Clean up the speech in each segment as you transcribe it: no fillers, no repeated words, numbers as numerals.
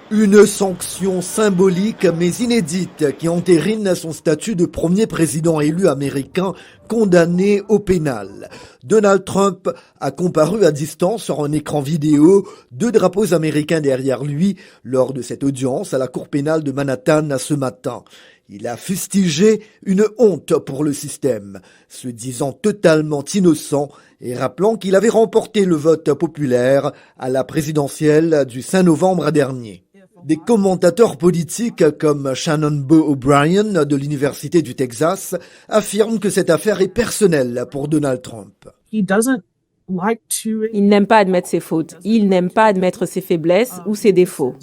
Une sanction symbolique mais inédite qui entérine son statut de premier président élu américain condamné au pénal. Donald Trump a comparu à distance sur un écran vidéo, 2 drapeaux américains derrière lui, lors de cette audience à la cour pénale de Manhattan ce matin. Il a fustigé une honte pour le système, se disant totalement innocent et rappelant qu'il avait remporté le vote populaire à la présidentielle du 5 novembre dernier. Des commentateurs politiques comme Shannon Bo O'Brien de l'Université du Texas affirment que cette affaire est personnelle pour Donald Trump. Il n'aime pas admettre ses fautes, il n'aime pas admettre ses faiblesses ou ses défauts.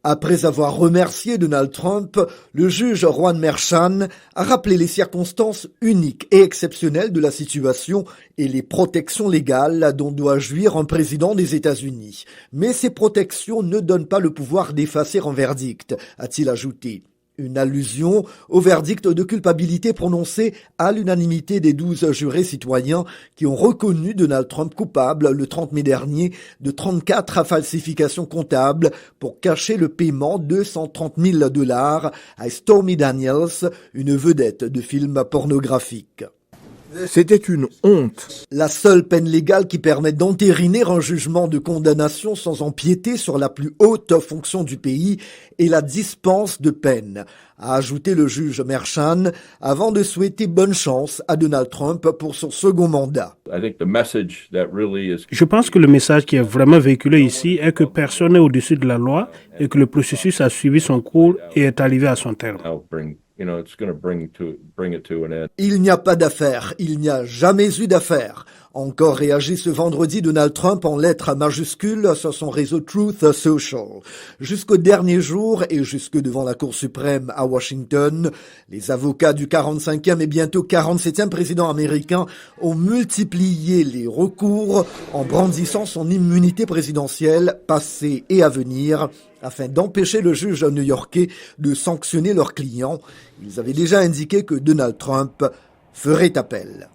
Après avoir remercié Donald Trump, le juge Juan Merchan a rappelé les circonstances uniques et exceptionnelles de la situation et les protections légales dont doit jouir un président des États-Unis. Mais ces protections ne donnent pas le pouvoir d'effacer un verdict, a-t-il ajouté. Une allusion au verdict de culpabilité prononcé à l'unanimité des 12 jurés citoyens qui ont reconnu Donald Trump coupable le 30 mai dernier de 34 falsifications comptables pour cacher le paiement de $130 000 à Stormy Daniels, une vedette de films pornographiques. C'était une honte. La seule peine légale qui permet d'entériner un jugement de condamnation sans empiéter sur la plus haute fonction du pays est la dispense de peine, a ajouté le juge Merchan avant de souhaiter bonne chance à Donald Trump pour son second mandat. Je pense que le message qui est vraiment véhiculé ici est que personne n'est au-dessus de la loi et que le processus a suivi son cours et est arrivé à son terme. Il n'y a pas d'affaire, il n'y a jamais eu d'affaire. Encore réagi ce vendredi Donald Trump en lettres majuscules sur son réseau Truth Social. Jusqu'au dernier jour et jusque devant la Cour suprême à Washington, les avocats du 45e et bientôt 47e président américain ont multiplié les recours en brandissant son immunité présidentielle passée et à venir afin d'empêcher le juge new-yorkais de sanctionner leurs clients. Ils avaient déjà indiqué que Donald Trump ferait appel.